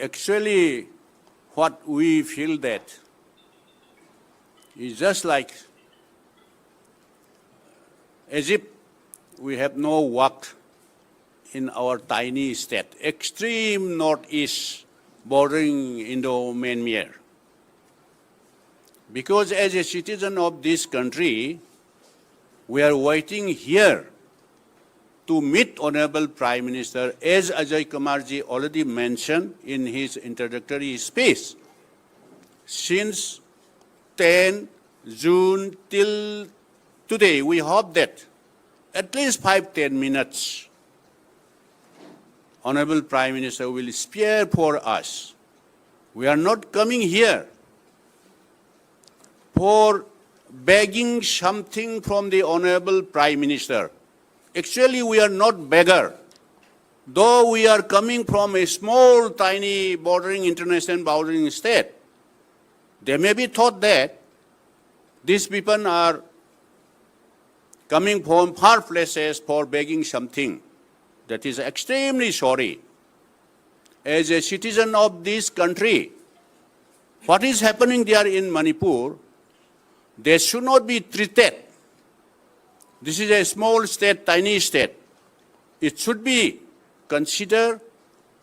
Actually, what we feel that is just like as if we have no work in our tiny state, extreme northeast bordering Indo-Myanmar. Because as a citizen of this country, we are waiting here to meet Honorable Prime Minister, as Ajay Kumarji already mentioned in his introductory speech. Since 10 June till today, we hope that at least 5-10 minutes, Honorable Prime Minister will spare for us. We are not coming here for begging something from the Honorable Prime Minister. Actually, we are not beggar. Though we are coming from a small, tiny, bordering, international bordering state, they may be thought that these people are coming from far places for begging something. That is extremely sorry. As a citizen of this country, what is happening there in Manipur, they should not be treated. This is a small state, tiny state. It should be considered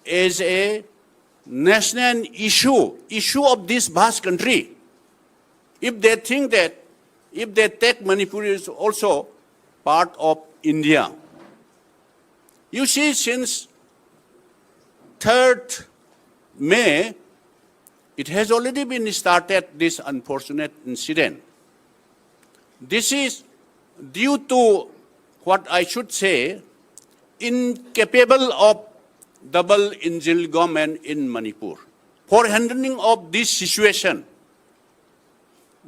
as a national issue of this vast country. If they think that, if they take Manipur is also part of India. You see, since 3rd May, it has already been started, this unfortunate incident. This is due to what I should say, incapable of double engine government in Manipur. For handling of this situation,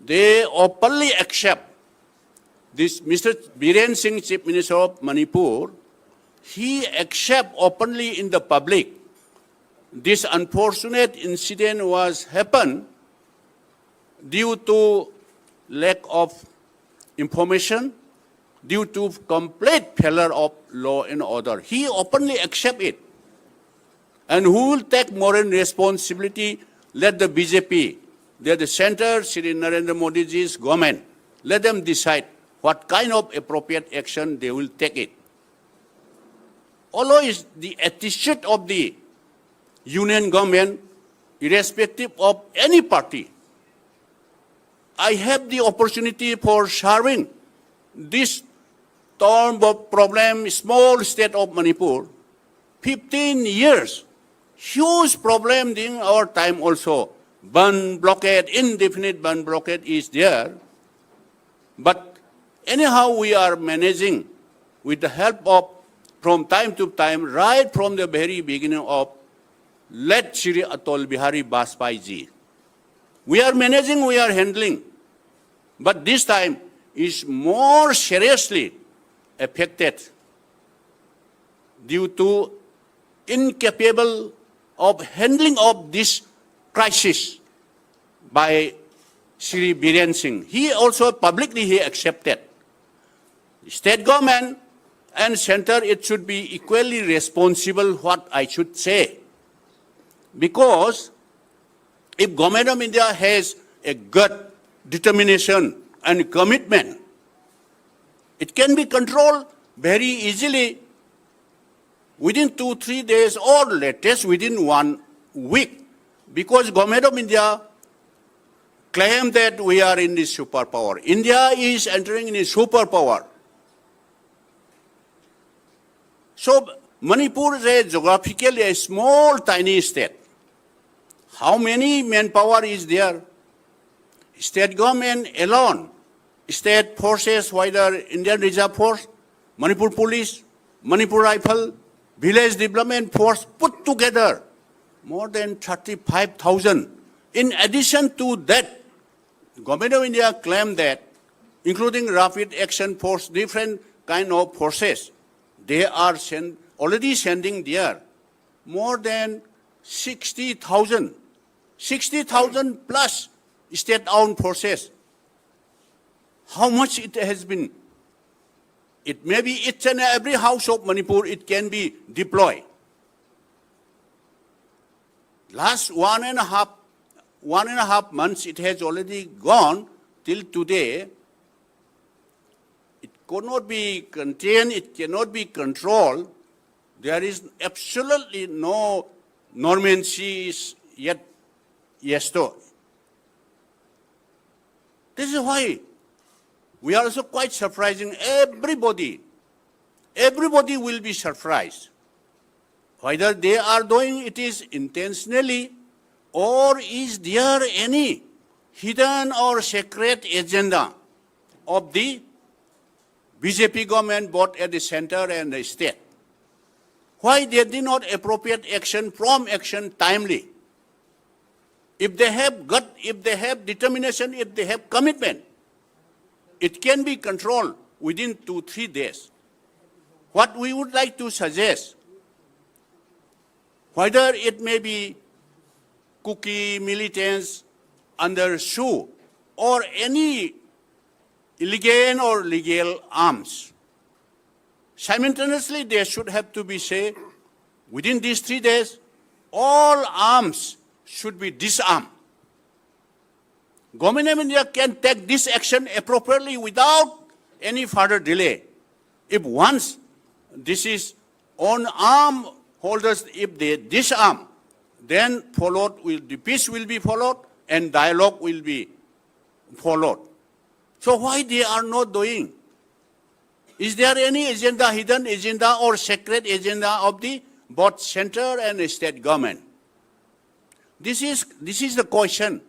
they openly accept this Mr. Biren Singh, Chief Minister of Manipur, he accept openly in the public this unfortunate incident was happened due to lack of information, due to complete failure of law and order. He openly accept it. And who will take moral responsibility? Let the BJP, let the center, Shri Narendra Modi's government, let them decide what kind of appropriate action they will take it. Although it's the attitude of the union government, irrespective of any party, I have the opportunity for serving this term of problem, small state of Manipur, 15 years. Huge problem during our time also. Ban blockade, indefinite ban blockade is there. But anyhow, we are managing with the help of, from time to time, right from the very beginning of late Shri Atal Bihari Vajpayee ji. We are managing, we are handling. But this time is more seriously affected due to incapable of handling of this crisis by Shri Biren Singh. He also publicly he accepted. State government and center, it should be equally responsible, what I should say. Because if Government of India has a good determination and commitment, it can be controlled very easily within 2-3 days or latest within 1 week. Because Government of India claim that we are in this superpower. India is entering in a superpower. So Manipur is a geographically a small, tiny state. How many manpower is there? State government alone, state forces, whether Indian Reserve Force, Manipur Police, Manipur Rifle, Village Development Force, put together more than 35,000. In addition to that, Government of India claimed that, including Rapid Action Force, different kind of forces, they are already sending there more than 60,000. 60,000 plus state-owned forces. How much it has been? It may be each and every house of Manipur, it can be deployed. Last 1.5 months it has already gone till today. It cannot be contained, it cannot be controlled. There is absolutely no normalcy yet. Yes, though. This is why we are also quite surprising everybody. Everybody will be surprised. Whether they are doing it is intentionally or is there any hidden or secret agenda of the BJP government both at the center and the state. Why they did not appropriate action, prompt action timely? If they have gut, if they have determination, if they have commitment, it can be controlled within 2-3 days. What we would like to suggest, whether it may be Kuki militants under SHU or any illegal or legal arms, simultaneously there should have to be say, within these 3 days, all arms should be disarmed. Government of India can take this action appropriately without any further delay. If once this is on arm holders, if they disarm, then the peace will be followed and dialogue will be followed. So why they are not doing? Is there any agenda, hidden agenda or secret agenda of the both center and state government? This is the question.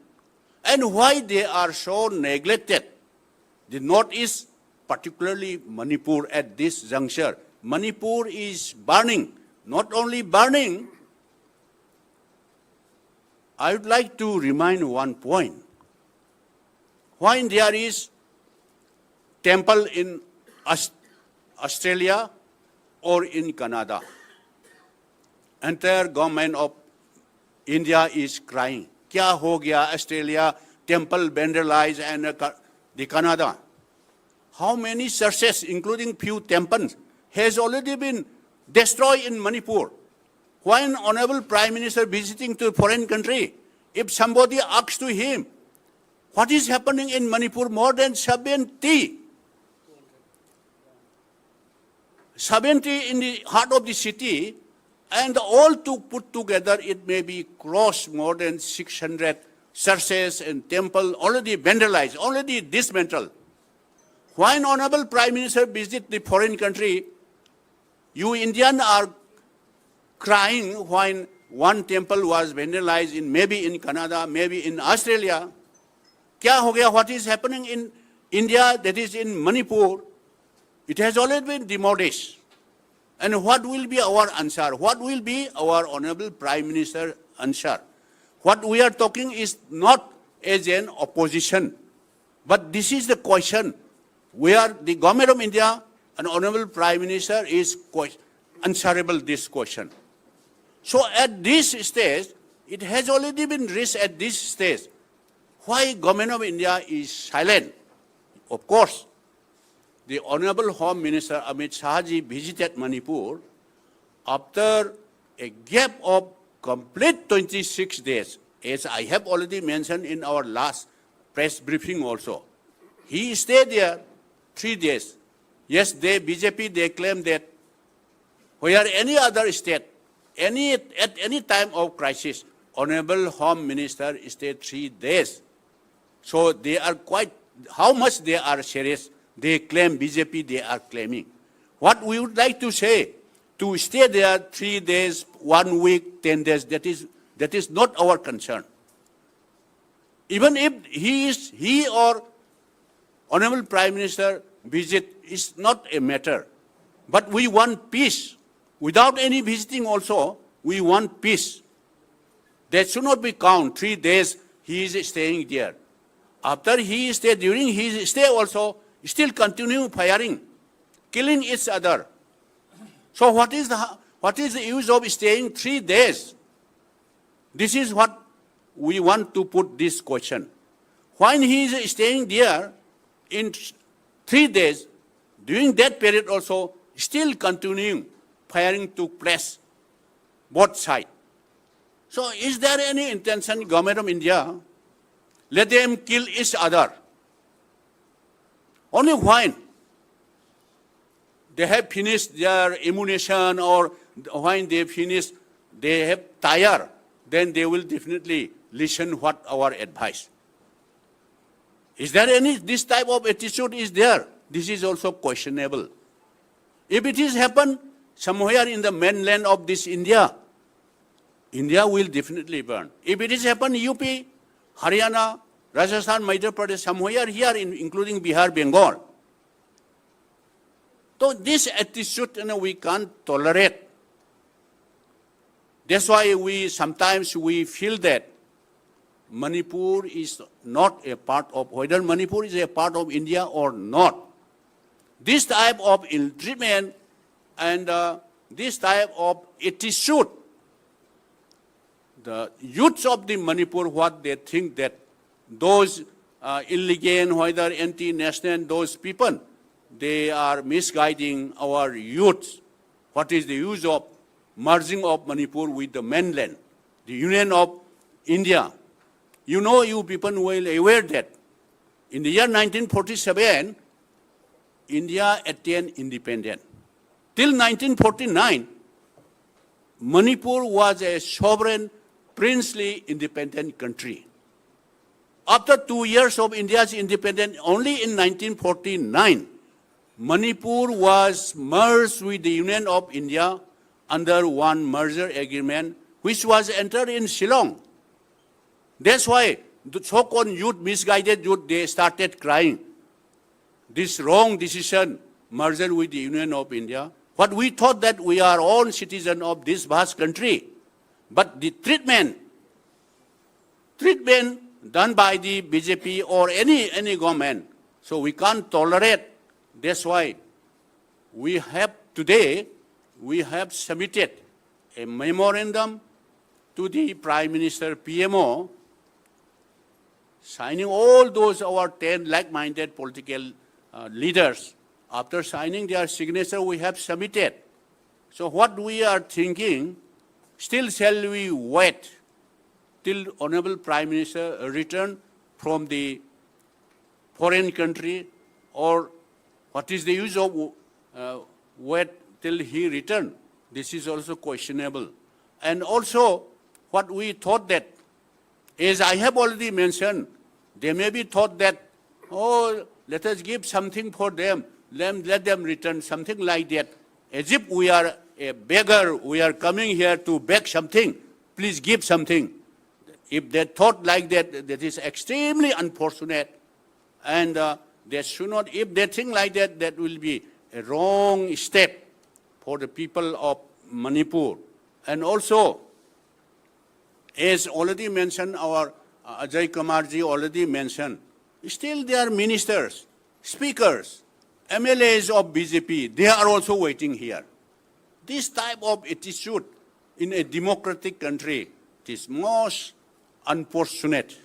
And why they are so neglected? The Northeast, particularly Manipur at this juncture. Manipur is burning. Not only burning, I would like to remind one point. When there is temple in Australia or in Canada, entire government of India is crying. Kya ho gaya Australia, temple vandalized and the Canada. How many churches, including few temples, has already been destroyed in Manipur? When Honorable Prime Minister visiting to a foreign country, if somebody asks to him, what is happening in Manipur, more than 70 in the heart of the city, and all to put together, it may be cross more than 600 churches and temples already vandalized, already dismantled. When Honorable Prime Minister visit the foreign country, you Indians are crying when one temple was vandalized in maybe in Canada, maybe in Australia. Kya ho gaya? What is happening in India, that is in Manipur? It has already been demolished. And what will be our answer? What will be our Honorable Prime Minister answer? What we are talking is not as an opposition, but this is the question where the Government of India and Honorable Prime Minister is answerable this question. So at this stage, it has already been reached at this stage. Why Government of India is silent? Of course, the Honorable Home Minister Amit Shahji visited Manipur after a gap of complete 26 days, as I have already mentioned in our last press briefing also. He stayed there 3 days. Yes, BJP, they claim that where any other state, at any time of crisis, Honorable Home Minister stayed 3 days. So they are quite, how much they are serious, they claim, BJP, they are claiming. What we would like to say, to stay there 3 days, 1 week, 10 days, that is not our concern. Even if he or Honorable Prime Minister visit is not a matter. But we want peace. Without any visiting also, we want peace. That should not be count 3 days he is staying there. After he stay, during his stay also, still continue firing, killing each other. So what is the use of staying 3 days? This is what we want to put this question. When he is staying there in 3 days, during that period also, still continuing firing took place, both sides. So is there any intention, government of India, let them kill each other? Only when they have finished their ammunition or when they finish, they have tired, then they will definitely listen what our advice. Is there any, this type of attitude is there? This is also questionable. If it is happened somewhere in the mainland of this India, India will definitely burn. If it is happened UP, Haryana, Rajasthan, Madhya Pradesh, somewhere here, including Bihar, Bengal. So this attitude, we can't tolerate. That's why sometimes we feel that Manipur is not a part of, whether Manipur is a part of India or not. This type of ill treatment and this type of attitude, the youths of the Manipur, what they think that those illegal, whether anti-national, those people, they are misguiding our youths. What is the use of merging of Manipur with the mainland, the Union of India? You know, you people will aware that in the year 1947, India attained independence. Till 1949, Manipur was a sovereign, princely, independent country. After 2 years of India's independence, only in 1949, Manipur was merged with the Union of India under one merger agreement, which was entered in Shillong. That's why the so-called youth, misguided youth, they started crying. This wrong decision, merger with the Union of India. What we thought that we are all citizens of this vast country. But the treatment done by the BJP or any government, so we can't tolerate. That's why we have today, we have submitted a memorandum to the Prime Minister PMO, signing all those our 10 like-minded political leaders. After signing their signature, we have submitted. So what we are thinking, still shall we wait till Honorable Prime Minister return from the foreign country, or what is the use of wait till he return? This is also questionable. And also, what we thought that, as I have already mentioned, they may be thought that, oh, let us give something for them, let them return, something like that. As if we are a beggar, we are coming here to beg something, please give something. If they thought like that, that is extremely unfortunate. And they should not, if they think like that, that will be a wrong step for the people of Manipur. And also, as already mentioned, our Ajay Kumarji already mentioned, still there are ministers, speakers, MLAs of BJP, they are also waiting here. This type of attitude in a democratic country, it is most unfortunate.